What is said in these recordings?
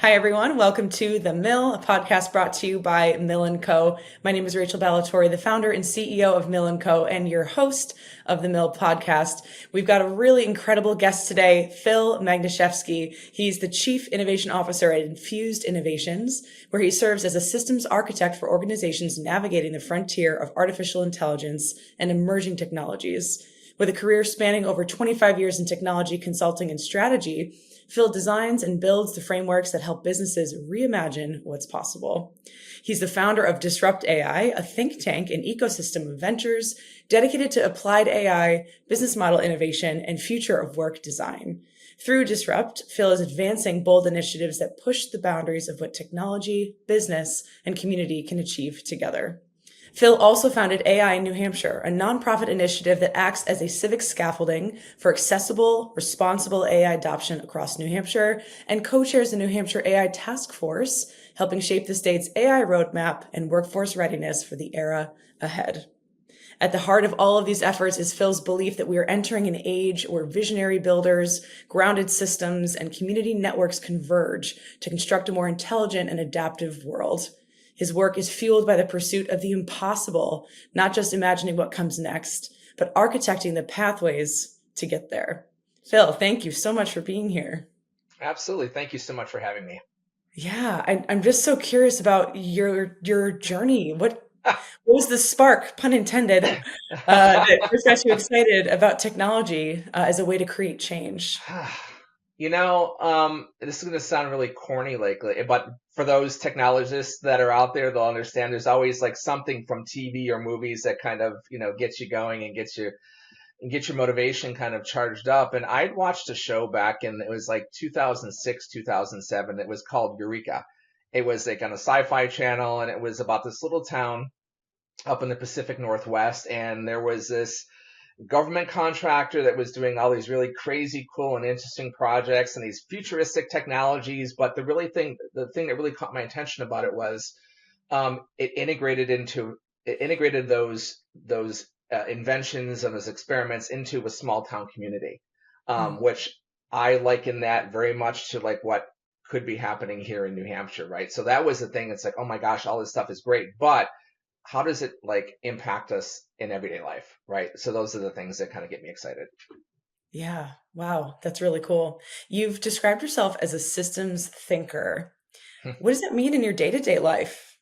Hi, everyone. Welcome to The Mill, a podcast brought to you by Mill & Co. My name is Rachel Ballatori, the founder and CEO of Mill & Co. and your host of The Mill podcast. We've got a really incredible guest today, Phil Magnuszewski. He's the Chief Innovation Officer at Infused Innovations, where he serves as a systems architect for organizations navigating the frontier of artificial intelligence and emerging technologies. With a career spanning over 25 years in technology consulting and strategy, Phil designs and builds the frameworks that help businesses reimagine what's possible. He's the founder of Disrupt AI, a think tank and ecosystem of ventures dedicated to applied AI, business model innovation, and future of work design. Through Disrupt, Phil is advancing bold initiatives that push the boundaries of what technology, business, and community can achieve together. Phil also founded AI in New Hampshire, a nonprofit initiative that acts as a civic scaffolding for accessible, responsible AI adoption across New Hampshire, and co-chairs the New Hampshire AI Task Force, helping shape the state's AI roadmap and workforce readiness for the era ahead. At the heart of all of these efforts is Phil's belief that we are entering an age where visionary builders, grounded systems, and community networks converge to construct a more intelligent and adaptive world. His work is fueled by the pursuit of the impossible, not just imagining what comes next, but architecting the pathways to get there. Phil, thank you so much for being here. Absolutely. Thank you so much for having me. Yeah, I'm just so curious about your journey. What was the spark, pun intended, that first got you excited about technology as a way to create change? This is going to sound really corny, but for those technologists that are out there, they'll understand there's always like something from TV or movies that kind of, gets you going and gets your motivation kind of charged up. And I'd watched a show back in, it was like 2006, 2007. It was called Eureka. It was like on a sci-fi channel, and it was about this little town up in the Pacific Northwest. And there was this government contractor that was doing all these really crazy, cool, and interesting projects and these futuristic technologies. But the thing that really caught my attention about it was it integrated those inventions and those experiments into a small town community, Mm. which I liken that very much to like what could be happening here in New Hampshire, right? So that was the thing. It's like, oh my gosh, all this stuff is great, but how does it like impact us in everyday life, right? So those are the things that kind of get me excited. Yeah, wow, that's really cool. You've described yourself as a systems thinker. What does that mean in your day-to-day life?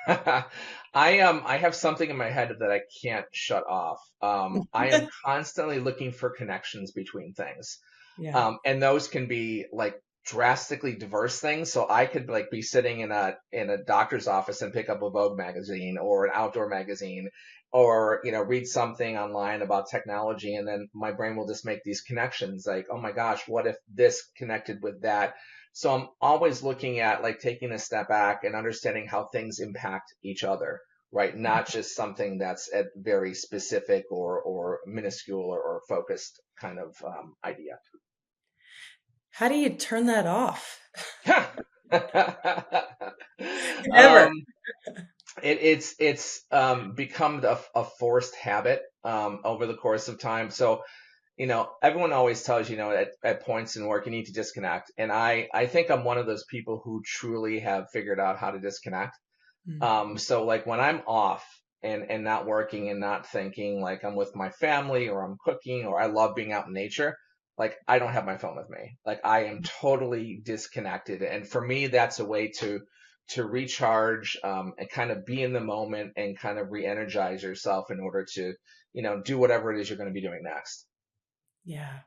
I have something in my head that I can't shut off. I am constantly looking for connections between things. Yeah. And those can be like drastically diverse things. So I could like be sitting in a doctor's office and pick up a Vogue magazine or an outdoor magazine, or read something online about technology, and then my brain will just make these connections like, oh my gosh, what if this connected with that? So I'm always looking at like taking a step back and understanding how things impact each other, right? Not just something that's a very specific or minuscule or focused kind of idea. How do you turn that off? um, Never. it's become a forced habit over the course of time. So everyone always tells at points in work you need to disconnect, and I think I'm one of those people who truly have figured out how to disconnect. Mm. So like when I'm off and not working and not thinking, like I'm with my family or I'm cooking or I love being out in nature, like I don't have my phone with me. Like I am totally disconnected. And for me, that's a way to recharge, and kind of be in the moment and kind of re-energize yourself in order to, do whatever it is you're going to be doing next. Yeah.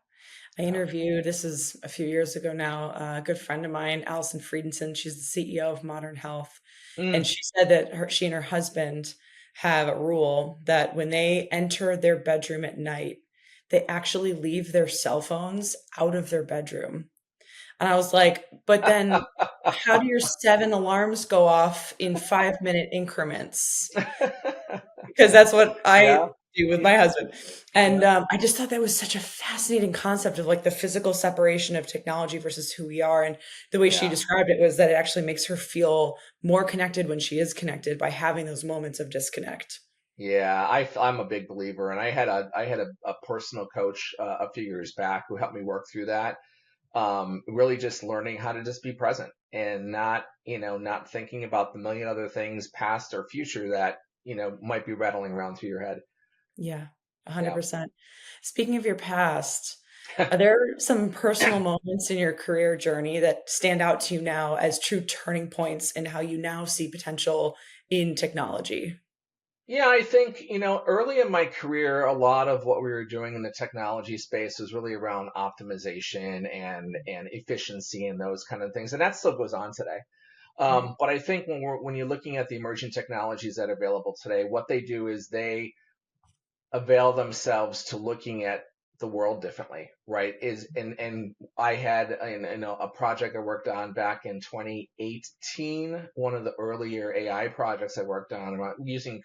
I Yeah. interviewed, this is a few years ago now, a good friend of mine, Allison Friedenson. She's the CEO of Modern Health. And Mm. she said that she and her husband have a rule that when they enter their bedroom at night, they actually leave their cell phones out of their bedroom. And I was like, but then how do your seven alarms go off in 5-minute increments? Because that's what I Yeah. do with my husband. And Yeah. I just thought that was such a fascinating concept of like the physical separation of technology versus who we are. And the way she Yeah. described it was that it actually makes her feel more connected when she is connected by having those moments of disconnect. Yeah, I'm a big believer, and I had a personal coach a few years back who helped me work through that. Really just learning how to just be present and not, not thinking about the million other things past or future that, might be rattling around through your head. Yeah, Yeah. 100%. Speaking of your past, are there some personal moments in your career journey that stand out to you now as true turning points in how you now see potential in technology? Yeah, I think, early in my career, a lot of what we were doing in the technology space was really around optimization and efficiency and those kind of things. And that still goes on today. Right. But I think when you're looking at the emerging technologies that are available today, what they do is they avail themselves to looking at the world differently, right? And I had a project I worked on back in 2018, one of the earlier AI projects I worked on around using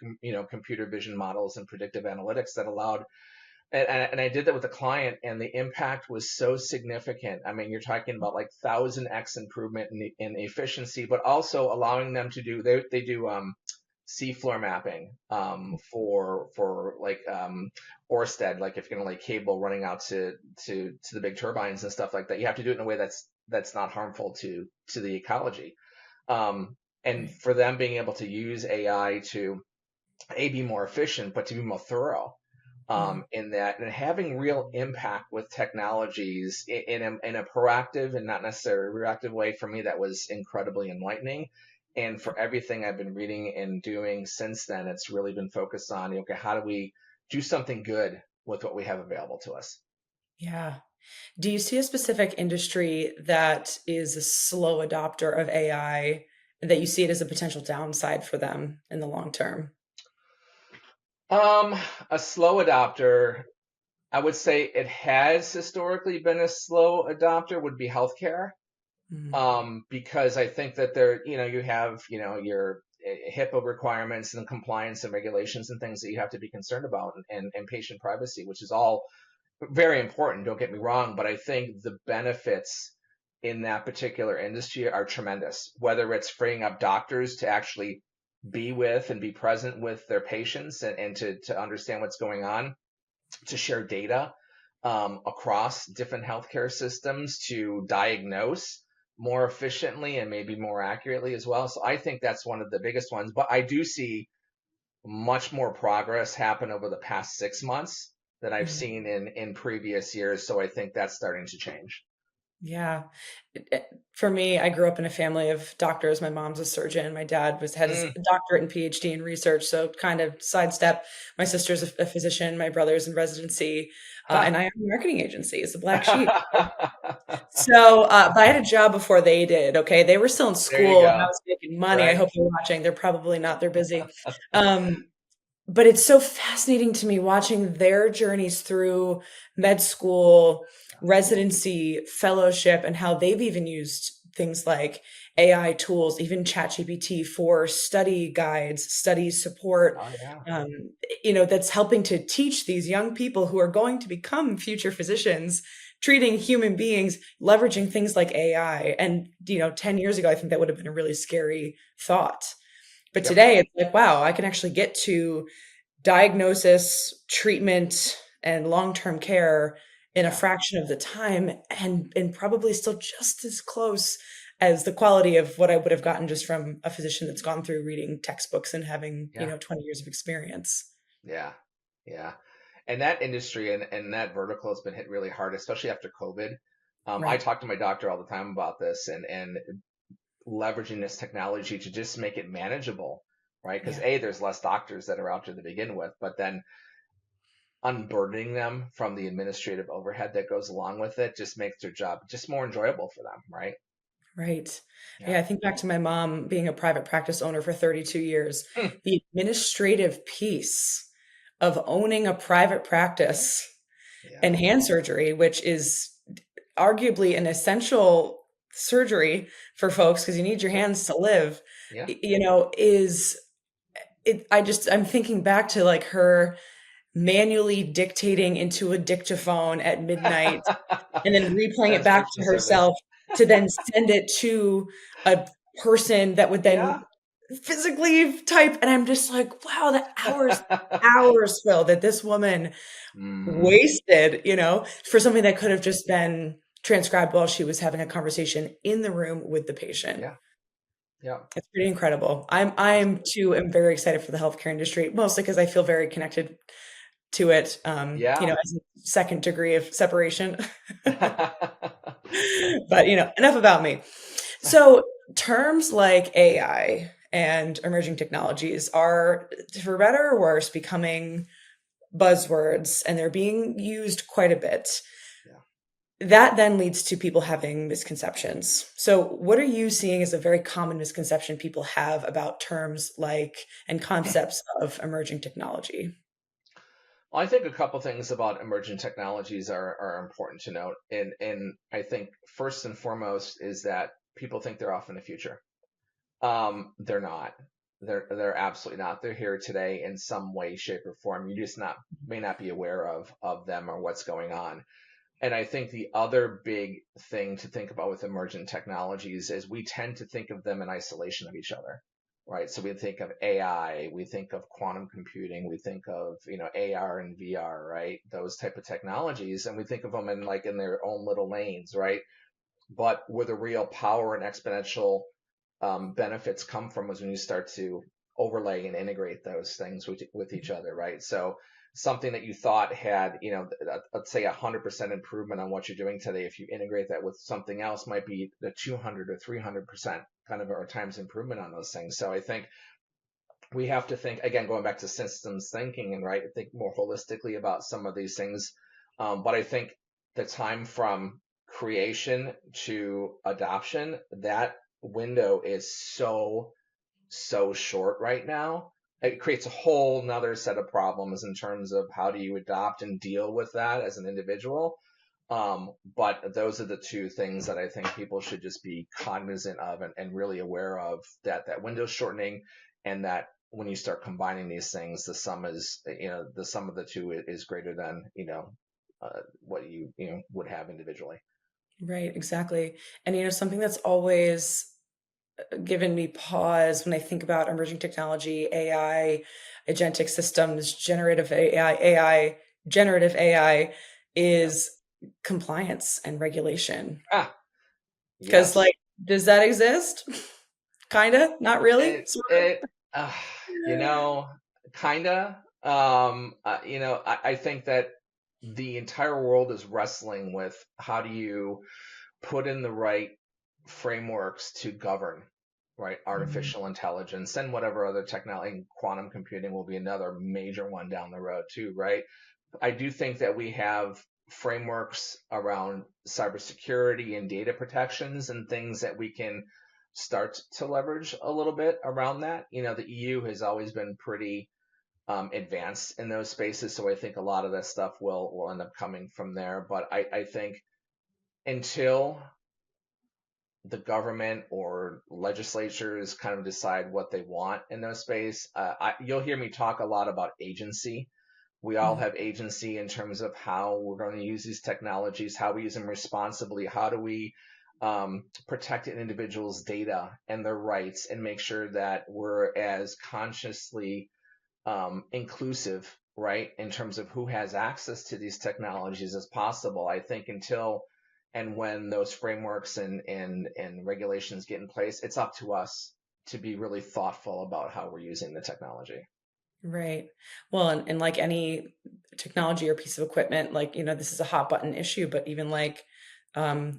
computer vision models and predictive analytics that allowed and I did that with a client, and the impact was so significant. I mean, you're talking about like 1000x improvement in efficiency, but also allowing them to do they do seafloor mapping for like Orsted, like if you're gonna lay cable running out to the big turbines and stuff like that, you have to do it in a way that's not harmful to the ecology. And Right. for them being able to use AI to be more efficient, but to be more thorough Mhm. in that, and having real impact with technologies in a proactive and not necessarily reactive way, for me, that was incredibly enlightening. And for everything I've been reading and doing since then, it's really been focused on, okay, how do we do something good with what we have available to us? Yeah. Do you see a specific industry that is a slow adopter of AI that you see it as a potential downside for them in the long term? Um, a slow adopter, I would say it has historically been a slow adopter, would be healthcare. Mhm. Because I think that there, you have, your HIPAA requirements and compliance and regulations and things that you have to be concerned about, and patient privacy, which is all very important. Don't get me wrong, but I think the benefits in that particular industry are tremendous. Whether it's freeing up doctors to actually be with and be present with their patients and to understand what's going on, to share data across different healthcare systems, to diagnose more efficiently and maybe more accurately as well. So I think that's one of the biggest ones. But I do see much more progress happen over the past 6 months than I've Mhm. seen in previous years. So I think that's starting to change. Yeah. For me, I grew up in a family of doctors. My mom's a surgeon. My dad had his Mm. doctorate and PhD in research. So kind of sidestep. My sister's a physician. My brother's in residency, and Ha. I have a marketing agency. It's a black sheep. So, but I had a job before they did. Okay, they were still in There you school, and I go. was making money. I Right. hope they're watching. They're probably not. They're busy. Um, but it's so fascinating to me watching their journeys through med school, residency, fellowship, and how they've even used things like AI tools, even ChatGPT for study guides, study support. Oh yeah. Um, that's helping to teach these young people who are going to become future physicians, treating human beings, leveraging things like AI. And, 10 years ago, I think that would have been a really scary thought. But Yep. today it's like, wow, I can actually get to diagnosis, treatment, and long-term care in a Yeah. fraction of the time and probably still just as close as the quality of what I would have gotten just from a physician that's gone through reading textbooks and having, Yeah. 20 years of experience. Yeah. Yeah. And that industry and that vertical has been hit really hard, especially after COVID. I Right. talk to my doctor all the time about this and leveraging this technology to just make it manageable, right? Because Yeah. there's less doctors that are out there to begin with, but then unburdening them from the administrative overhead that goes along with it just makes their job just more enjoyable for them, right? Right. Yeah, Yeah. I think back to my mom being a private practice owner for 32 years. Hmm. The administrative piece of owning a private practice Yeah. and hand surgery, which is arguably an essential surgery for folks because you need your Yep. hands to live, Yeah. is I'm thinking back to like her manually dictating into a dictaphone at midnight and then replaying it back Transcription to service. herself to then send it to a person that would then Yeah. physically type. And I'm just like, wow, the hours, Phil, that this woman Mm, wasted, for something that could have just been transcribed while she was having a conversation in the room with the patient. Yeah. Yeah. It's pretty incredible. I'm Absolutely. too am very excited for the healthcare industry, mostly because I feel very connected to it. Yeah. As a second degree of separation. But enough about me. So terms like AI and emerging technologies are, for better or worse, becoming buzzwords, and they're being used quite a bit. Yeah. That then leads to people having misconceptions. So, what are you seeing as a very common misconception people have about terms like and concepts of emerging technology? Well, I think a couple things about emerging technologies are important to note. And I think first and foremost is that people think they're off in the future. They're not. They're absolutely not. They're here today in some way, shape, or form. You just not may not be aware of them or what's going on. And I think the other big thing to think about with emergent technologies is we tend to think of them in isolation of each other, right? So we think of AI, we think of quantum computing, we think of, AR and VR, right? Those type of technologies, and we think of them in their own little lanes, right? But where the real power and exponential benefits come from is when you start to overlay and integrate those things with each other, right? So something that you thought had, let's say 100% improvement on what you're doing today, if you integrate that with something else, might be the 200 or 300% kind of our times improvement on those things. So I think we have to think, again, going back to systems thinking and right, think more holistically about some of these things. But I think the time from creation to adoption, that window is so short right now. It creates a whole nother set of problems in terms of how do you adopt and deal with that as an individual. But those are the two things that I think people should just be cognizant of and really aware of, that window shortening, and that when you start combining these things, the sum of the two is greater than, what you would have individually. Right, exactly. And something that's always given me pause when I think about emerging technology, AI, agentic systems, generative AI Yeah. is compliance and regulation. Ah, Because, yes. does that exist? Kinda, not really, It, sort of. it, uh, you know, kinda. I think that the entire world is wrestling with how do you put in the right frameworks to govern, right? Mhm. Artificial intelligence and whatever other technology, quantum computing will be another major one down the road too, right? I do think that we have frameworks around cybersecurity and data protections and things that we can start to leverage a little bit around that. The EU has always been pretty advanced in those spaces, so I think a lot of that stuff will end up coming from there. But I think until the government or legislatures kind of decide what they want in those space, you'll hear me talk a lot about agency. We all Mhm. have agency in terms of how we're going to use these technologies, how we use them responsibly, how do we protect an individual's data and their rights, and make sure that we're as consciously inclusive, right, in terms of who has access to these technologies as possible. I think until and when those frameworks and regulations get in place, it's up to us to be really thoughtful about how we're using the technology. Right. Well, and like any technology or piece of equipment, this is a hot button issue, but even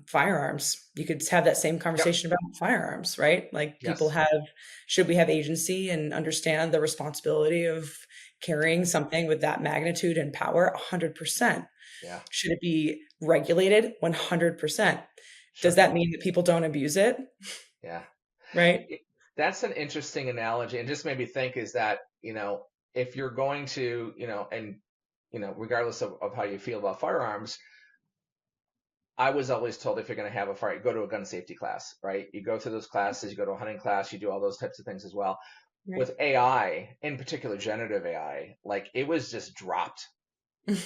firearms, you could have that same Yep. conversation about firearms, right? Like Yes. should we have agency and understand the responsibility of carrying something with that magnitude and power? 100%. Yeah. Should it be regulated? 100%. Does Sure. that mean that people don't abuse it? Yeah. Right? It- that's an interesting analogy, and just made me think is that, if you're going to, and, regardless of how you feel about firearms, I was always told if you're going to have a fire, go to a gun safety class, right? You go through those classes, you go to a hunting class, you do all those types of things as well. Right. With AI, in particular generative AI, like it was just dropped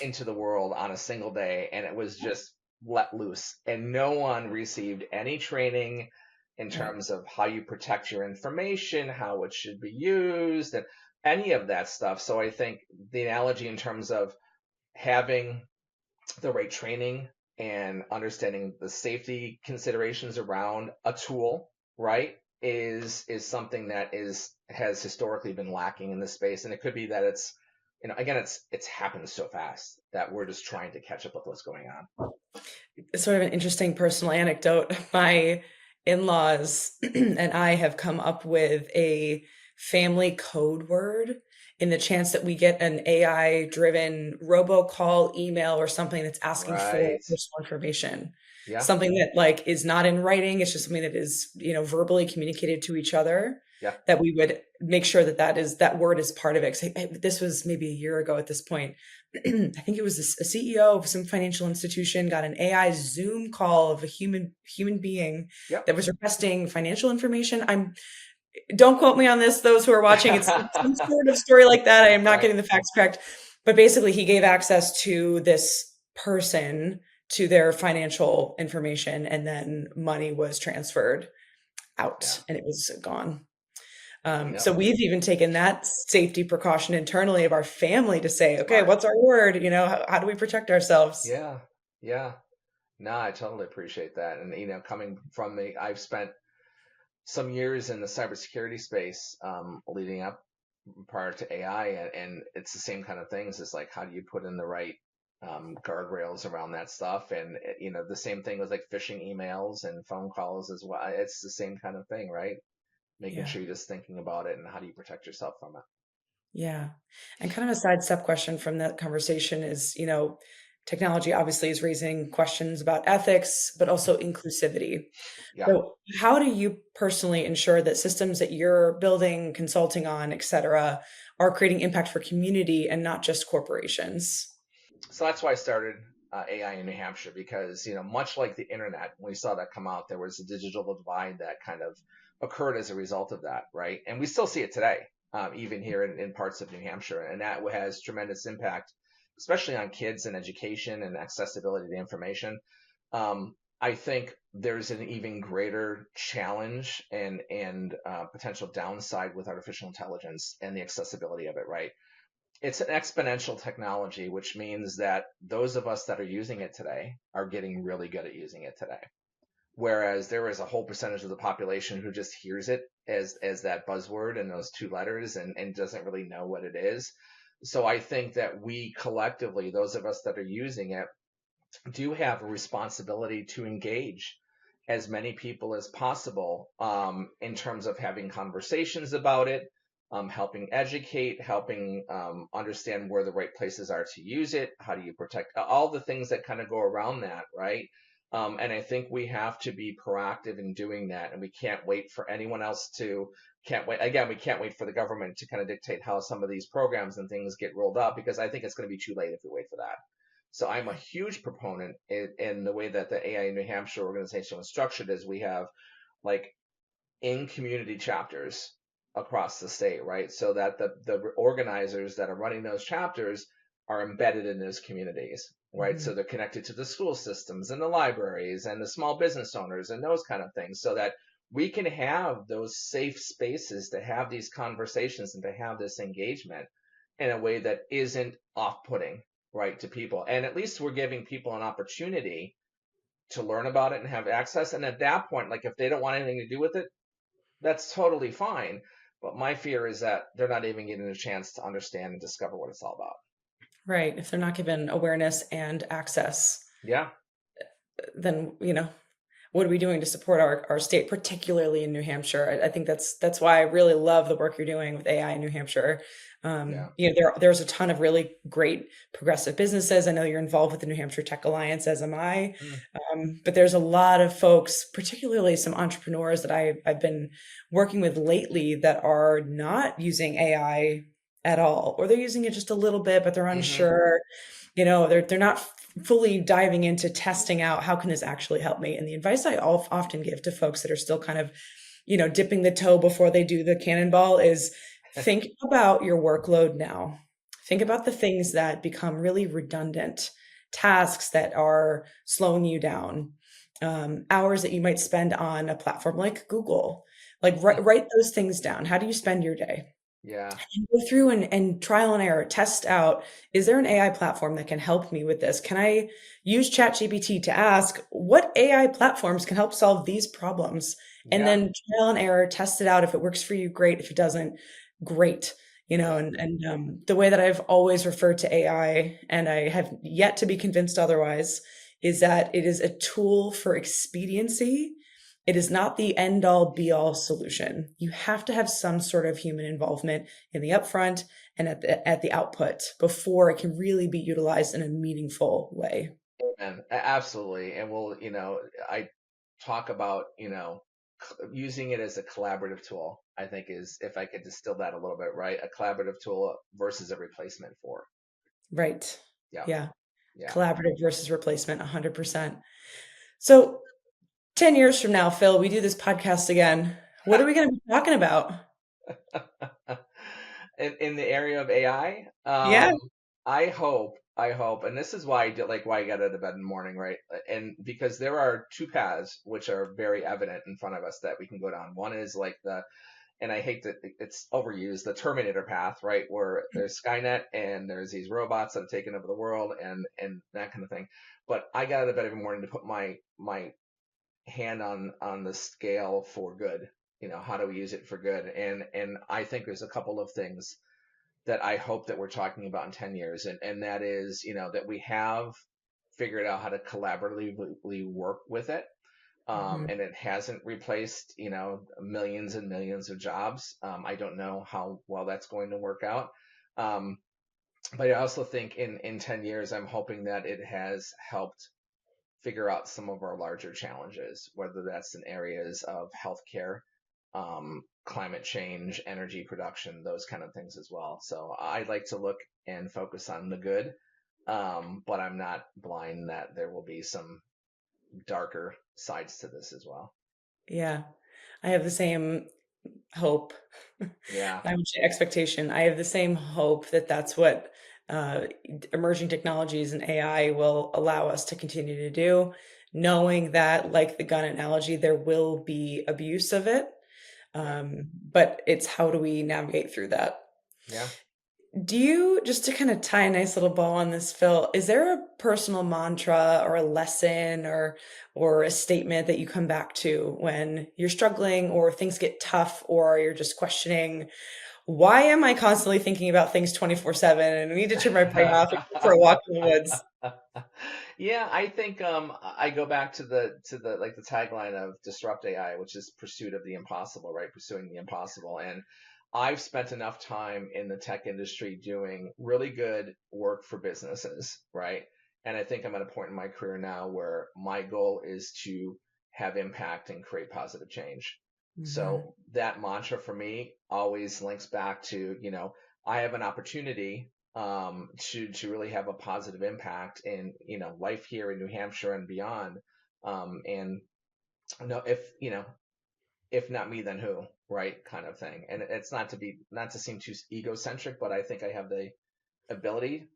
into the world on a single day, and it was just let loose, and no one received any training in Right. terms of how you protect your information, how it should be used, and any of that stuff. So I think the analogy in terms of having the right training and understanding the safety considerations around a tool, right, is something that has historically been lacking in this space. And it could be that it's, again, it's happened so fast that we're just trying to catch up with what's going on. It's sort of an interesting personal anecdote. My in-laws and I have come up with a family code word in the chance that we get an AI-driven robocall, email, or something that's asking for Right. personal information. Yeah. Something that like is not in writing, it's just something that is, verbally communicated to each other, Yeah. that we would make sure that that word is part of it. 'Cause this was maybe a year ago at this point. I think it was a CEO of some financial institution got an AI Zoom call of a human being Yep. that was requesting financial information. Don't quote me on this, those who are watching. It's some sort of story like that. I am not Right. getting the facts correct. But basically, he gave access to this person to their financial information, and then money was transferred Yeah. out and it was gone. Yep. So we've even taken that safety precaution internally of our family to say, okay, Smart. what's our word? How do we protect ourselves? Yeah. Yeah. No, I totally appreciate that. And coming from me, I've spent some years in the cybersecurity space, leading up prior to AI, and it's the same kind of things. It's like, how do you put in the right guardrails around that stuff? And the same thing with like phishing emails and phone calls as well. It's the same kind of thing, right? Making Yeah. sure you're just thinking about it and how do you protect yourself from it. Yeah. And kind of a sidestep question from that conversation is, technology obviously is raising questions about ethics, but also inclusivity. Yeah. So how do you personally ensure that systems that you're building, consulting on, et cetera, are creating impact for community and not just corporations? So that's why I started AI in New Hampshire, because much like the internet, when we saw that come out, there was a digital divide that kind of occurred as a result of that, right? And we still see it today, even here in parts of New Hampshire, and that has tremendous impact, especially on kids and education and accessibility to information. I think there's an even greater challenge and potential downside with artificial intelligence and the accessibility of it, right? It's an exponential technology, which means that those of us that are using it today are getting really good at using it today. Whereas there is a whole percentage of the population who just hears it as that buzzword and those two letters and doesn't really know what it is. So I think that we collectively, those of us that are using it, do have a responsibility to engage as many people as possible, in terms of having conversations about it, helping educate, helping understand where the right places are to use it, how do you protect all the things that kind of go around that, right? And I think we have to be proactive in doing that, and we can't wait for anyone else to. Can't wait again. We can't wait for the government to kind of dictate how some of these programs and things get rolled out, because I think it's going to be too late if we wait for that. So I'm a huge proponent in the way that the AI New Hampshire organization was structured, is we have like in community chapters across the state, right? So that the organizers that are running those chapters are embedded in those communities, right? So Mhm. they're connected to the school systems and the libraries and the small business owners and those kind of things, so that we can have those safe spaces to have these conversations and to have this engagement in a way that isn't off-putting, right, to people. And at least we're giving people an opportunity to learn about it and have access. And at that point, like if they don't want anything to do with it, that's totally fine. But my fear is that they're not even getting a chance to understand and discover what it's all about. Right. If they're not given awareness and access, Yeah. then, what are we doing to support our state, particularly in New Hampshire? I think that's why I really love the work you're doing with AI in New Hampshire. Yeah. There's a ton of really great progressive businesses. I know you're involved with the New Hampshire Tech Alliance, as am I. Mm. But there's a lot of folks, particularly some entrepreneurs that I've been working with lately, that are not using AI at all, or they're using it just a little bit, but they're Hmm. unsure. They're not fully diving into testing out how can this actually help me. And the advice I often give to folks that are still kind of, dipping the toe before they do the cannonball is think about your workload now. Think about the things that become really redundant, tasks that are slowing you down, hours that you might spend on a platform like Google. Like write those things down. How do you spend your day? Yeah. Go through and trial and error, test out, is there an AI platform that can help me with this? Can I use ChatGPT to ask what AI platforms can help solve these problems? And Yeah. then trial and error, test it out. If it works for you, great. If it doesn't, great. Yeah. The way that I've always referred to AI, and I have yet to be convinced otherwise, is that it is a tool for expediency. It is not the end all be all solution. You have to have some sort of human involvement in the upfront and at the output before it can really be utilized in a meaningful way. And absolutely. And I talk about, using it as a collaborative tool, I think is, if I could distill that a little bit, right? A collaborative tool versus a replacement for. Right. Yeah. Yeah. Yeah. Collaborative versus replacement, 100%. So 10 years from now, Phil, we do this podcast again. What are we going to be talking about? In the area of AI, Yeah. I hope, and this is why I did, like, why I got out of bed in the morning, right? And because there are two paths which are very evident in front of us that we can go down. One is like and I hate that it's overused, the Terminator path, right? Where there's Skynet and there's these robots that have taken over the world and that kind of thing. But I got out of bed every morning to put my hand on the scale for good. How do we use it for good? And I think there's a couple of things that I hope that we're talking about in 10 years. And that is, that we have figured out how to collaboratively work with it. Mhm. And it hasn't replaced, millions and millions of jobs. I don't know how well that's going to work out. Um, but I also think in 10 years, I'm hoping that it has helped figure out some of our larger challenges, whether that's in areas of healthcare, climate change, energy production, those kind of things as well. So I'd like to look and focus on the good, but I'm not blind that there will be some darker sides to this as well. Yeah. I have the same hope. Yeah, I would say expectation. I have the same hope that that's what emerging technologies and AI will allow us to continue to do, knowing that, like the gun analogy, there will be abuse of it. right. But it's how do we navigate through that? Yeah. Do you, just to kind of tie a nice little bow on this, Phil, is there a personal mantra or a lesson or a statement that you come back to when you're struggling or things get tough or you're just questioning, why am I constantly thinking about things 24/7 and I need to turn my brain off and go for a walk in the woods? Yeah, I think I go back to the like the tagline of Disrupt AI, which is pursuit of the impossible, right? Pursuing the impossible. And I've spent enough time in the tech industry doing really good work for businesses, right? And I think I'm at a point in my career now where my goal is to have impact and create positive change. Mhm. So that mantra for me always links back to, I have an opportunity to really have a positive impact in life here in New Hampshire and beyond. And no, if not me, then who, right? Kind of thing. And it's not to seem too egocentric, but I think I have the ability.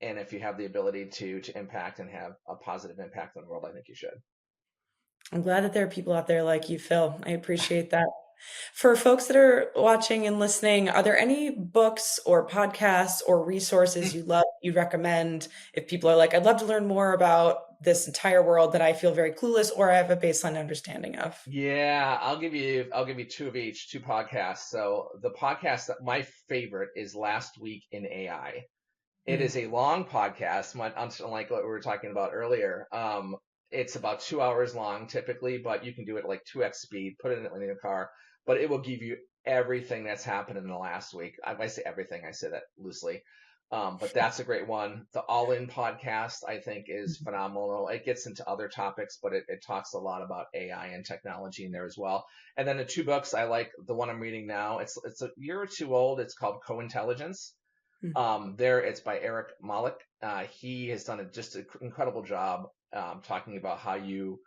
And if you have the ability to impact and have a positive impact on the world, I think you should. I'm glad that there are people out there like you, Phil. I appreciate that. For folks that are watching and listening, are there any books or podcasts or resources you love, you recommend if people are like, I'd love to learn more about this entire world that I feel very clueless or I have a baseline understanding of? Yeah, I'll give you two of each, two podcasts. So the podcast that my favorite is Last Week in AI. It Mm, is a long podcast, unlike what we were talking about earlier. It's about 2 hours long typically, but you can do it at like 2x speed, put it in your car, but it will give you everything that's happened in the last week. I say everything, I say that loosely. But that's a great one. The All In podcast, I think, is mm, phenomenal. It gets into other topics, but it talks a lot about AI and technology in there as well. And then the two books I like, the one I'm reading now, it's a year or two old. It's called Co-Intelligence. mm, There, it's by Eric Malik. He has done just an incredible job talking about how you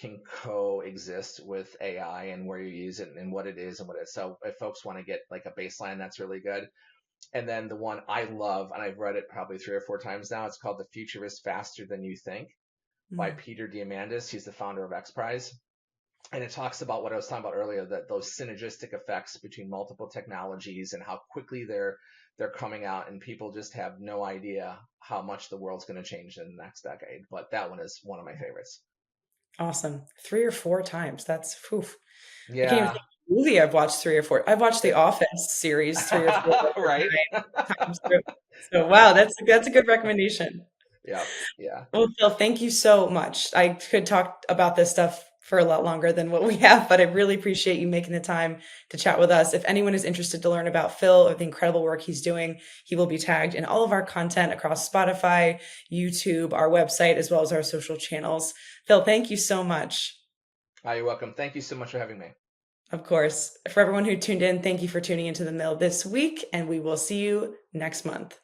can coexist with AI and where you use it and what it is and what it is. So if folks want to get like a baseline, that's really good. And then the one I love, and I've read it probably 3 or 4 times now, it's called The Future is Faster Than You Think by mm. Peter Diamandis. He's the founder of X Prize. and it talks about what I was talking about earlier, that those synergistic effects between multiple technologies and how quickly they're coming out, and people just have no idea how much the world's going to change in the next decade. But that one is one of my favorites. Awesome. 3 or 4 times. That's whew. I can't even Yeah. think of a movie I've watched 3 or 4. I've watched the Office series 3 or 4 Right. times through. So wow, that's a good recommendation. Yeah. Yeah. Well, Phil, thank you so much. I could talk about this stuff for a lot longer than what we have, but I really appreciate you making the time to chat with us. If anyone is interested to learn about Phil or the incredible work he's doing, he will be tagged in all of our content across Spotify, YouTube, our website, as well as our social channels. Phil, thank you so much. You're welcome. Thank you so much for having me. Of course. For everyone who tuned in, thank you for tuning into the Mill this week, and we will see you next month.